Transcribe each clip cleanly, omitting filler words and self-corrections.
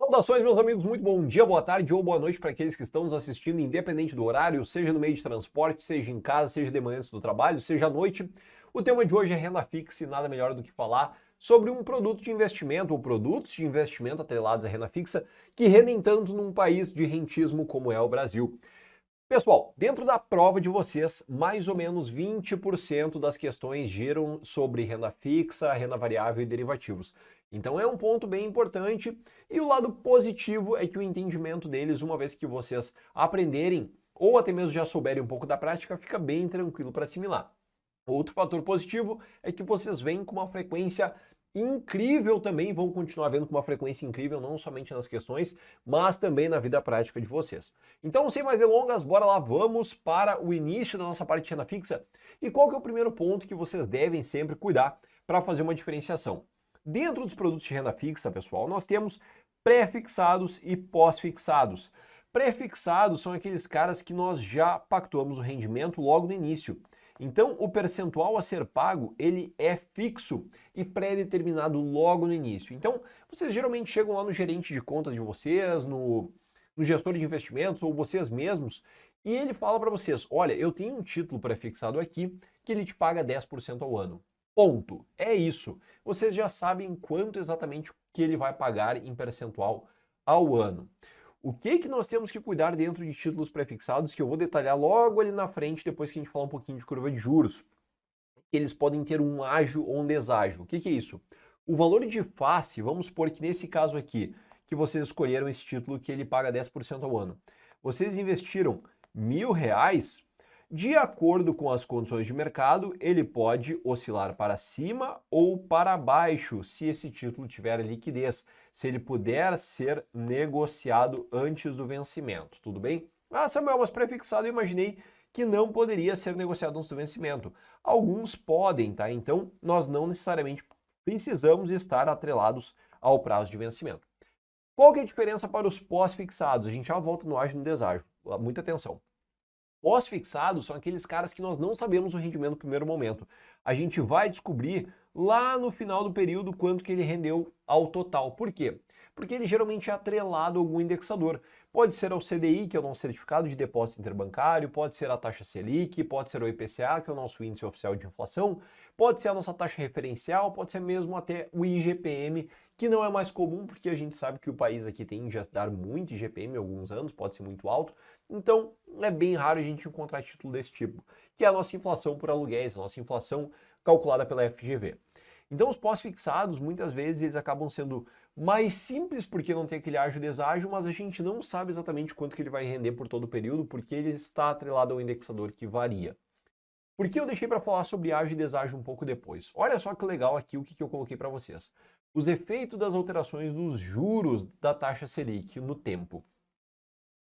Saudações, meus amigos, muito bom dia, boa tarde ou boa noite para aqueles que estão nos assistindo, independente do horário, seja no meio de transporte, seja em casa, seja de manhã antes do trabalho, seja à noite. O tema de hoje é renda fixa e nada melhor do que falar sobre um produto de investimento ou produtos de investimento atrelados à renda fixa que rendem tanto num país de rentismo como é o Brasil. Pessoal, dentro da prova de vocês, mais ou menos 20% das questões giram sobre renda fixa, renda variável e derivativos. Então é um ponto bem importante e o lado positivo é que o entendimento deles, uma vez que vocês aprenderem ou até mesmo já souberem um pouco da prática, fica bem tranquilo para assimilar. Outro fator positivo é que vocês vêm com uma frequência incrível também, vão continuar vendo com uma frequência incrível, não somente nas questões, mas também na vida prática de vocês. Então, sem mais delongas, bora lá, vamos para o início da nossa parte de renda fixa. E qual que é o primeiro ponto que vocês devem sempre cuidar para fazer uma diferenciação? Dentro dos produtos de renda fixa, pessoal, nós temos pré-fixados e pós-fixados. Pré-fixados são aqueles caras que nós já pactuamos o rendimento logo no início. Então, o percentual a ser pago, ele é fixo e pré-determinado logo no início. Então, vocês geralmente chegam lá no gerente de contas de vocês, no gestor de investimentos ou vocês mesmos, e ele fala para vocês, olha, eu tenho um título pré-fixado aqui que ele te paga 10% ao ano. Ponto. É isso. Vocês já sabem quanto exatamente que ele vai pagar em percentual ao ano. O que nós temos que cuidar dentro de títulos pré-fixados, que eu vou detalhar logo ali na frente, depois que a gente falar um pouquinho de curva de juros. Eles podem ter um ágio ou um deságio. O que é isso? O valor de face, vamos supor que nesse caso aqui, que vocês escolheram esse título que ele paga 10% ao ano. Vocês investiram R$1.000, de acordo com as condições de mercado, ele pode oscilar para cima ou para baixo, se esse título tiver liquidez, se ele puder ser negociado antes do vencimento, tudo bem? Ah, Samuel, mas pré-fixado eu imaginei que não poderia ser negociado antes do vencimento. Alguns podem, tá? Então, nós não necessariamente precisamos estar atrelados ao prazo de vencimento. Qual que é a diferença para os pós-fixados? A gente já volta no ágio e no deságio. Muita atenção. Pós-fixados são aqueles caras que nós não sabemos o rendimento no primeiro momento. A gente vai descobrir lá no final do período quanto que ele rendeu ao total. Por quê? Porque ele geralmente é atrelado a algum indexador. Pode ser ao CDI, que é o nosso certificado de depósito interbancário, pode ser a taxa Selic, pode ser o IPCA, que é o nosso índice oficial de inflação, pode ser a nossa taxa referencial, pode ser mesmo até o IGPM, que não é mais comum, porque a gente sabe que o país aqui tende a dar muito IGPM há alguns anos, pode ser muito alto, então é bem raro a gente encontrar título desse tipo, que é a nossa inflação por aluguéis, a nossa inflação calculada pela FGV. Então os pós-fixados, muitas vezes, eles acabam sendo mais simples porque não tem aquele ágio deságio, mas a gente não sabe exatamente quanto que ele vai render por todo o período, porque ele está atrelado ao indexador que varia. Por que eu deixei para falar sobre ágio e deságio um pouco depois? Olha só que legal aqui o que eu coloquei para vocês. Os efeitos das alterações dos juros da taxa Selic no tempo.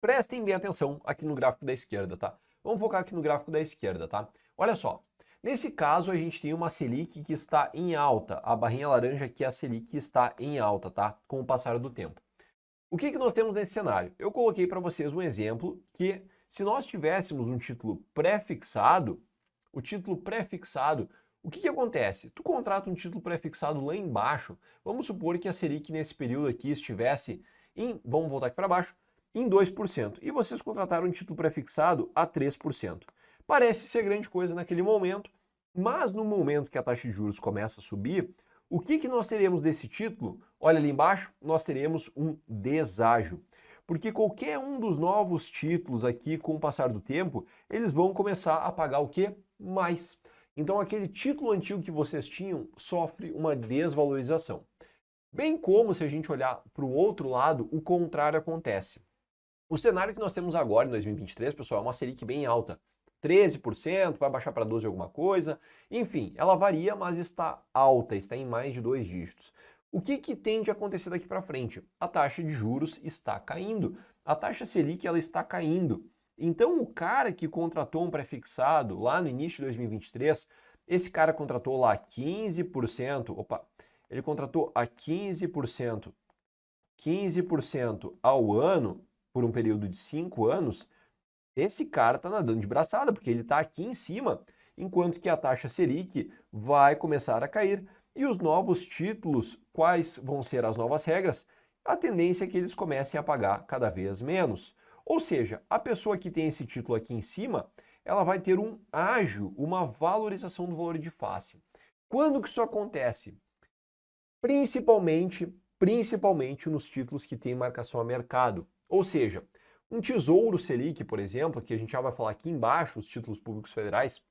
Prestem bem atenção aqui no gráfico da esquerda, tá? Vamos focar aqui no gráfico da esquerda, tá? Olha só. Nesse caso, a gente tem uma Selic que está em alta. A barrinha laranja aqui é a Selic que está em alta, tá? Com o passar do tempo. O que nós temos nesse cenário? Eu coloquei para vocês um exemplo que, se nós tivéssemos um título pré-fixado, o título pré-fixado, o que acontece? Tu contrata um título pré-fixado lá embaixo, vamos supor que a Selic nesse período aqui estivesse em, vamos voltar aqui para baixo, em 2%, e vocês contrataram um título pré-fixado a 3%. Parece ser grande coisa naquele momento, mas no momento que a taxa de juros começa a subir, o que nós teremos desse título? Olha ali embaixo, nós teremos um deságio. Porque qualquer um dos novos títulos aqui, com o passar do tempo, eles vão começar a pagar o quê? Mais. Então aquele título antigo que vocês tinham sofre uma desvalorização. Bem como, se a gente olhar para o outro lado, o contrário acontece. O cenário que nós temos agora, em 2023, pessoal, é uma Selic bem alta. 13%, vai baixar para 12% alguma coisa. Enfim, ela varia, mas está alta, está em mais de 2 dígitos. O que tende a acontecer daqui para frente? A taxa de juros está caindo. A taxa Selic ela está caindo. Então, o cara que contratou um pré-fixado lá no início de 2023, esse cara contratou lá 15%, ele contratou a 15% ao ano, por um período de 5 anos, esse cara está nadando de braçada, porque ele está aqui em cima, enquanto que a taxa Selic vai começar a cair. E os novos títulos, quais vão ser as novas regras? a tendência é que eles comecem a pagar cada vez menos. Ou seja, a pessoa que tem esse título aqui em cima, ela vai ter um ágio, uma valorização do valor de face. Quando que isso acontece? Principalmente nos títulos que têm marcação a mercado. Ou seja, um Tesouro Selic, por exemplo, que a gente já vai falar aqui embaixo, os títulos públicos federais,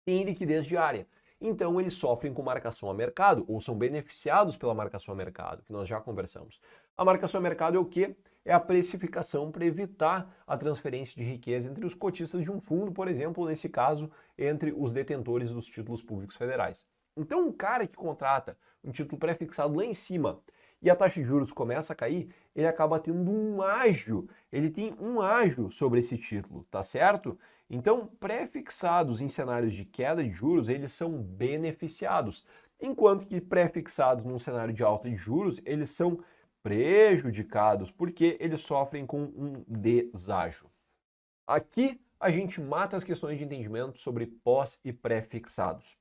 tem liquidez diária. Então, eles sofrem com marcação a mercado, ou são beneficiados pela marcação a mercado, que nós já conversamos. A marcação a mercado é o quê? É a precificação para evitar a transferência de riqueza entre os cotistas de um fundo, por exemplo, nesse caso, entre os detentores dos títulos públicos federais. Então, um cara que contrata um título pré-fixado lá em cima e a taxa de juros começa a cair, ele acaba tendo um ágio, ele tem um ágio sobre esse título, tá certo? Então, pré-fixados em cenários de queda de juros, eles são beneficiados, enquanto que pré-fixados num cenário de alta de juros, eles são prejudicados, porque eles sofrem com um deságio. Aqui a gente mata as questões de entendimento sobre pós e pré-fixados.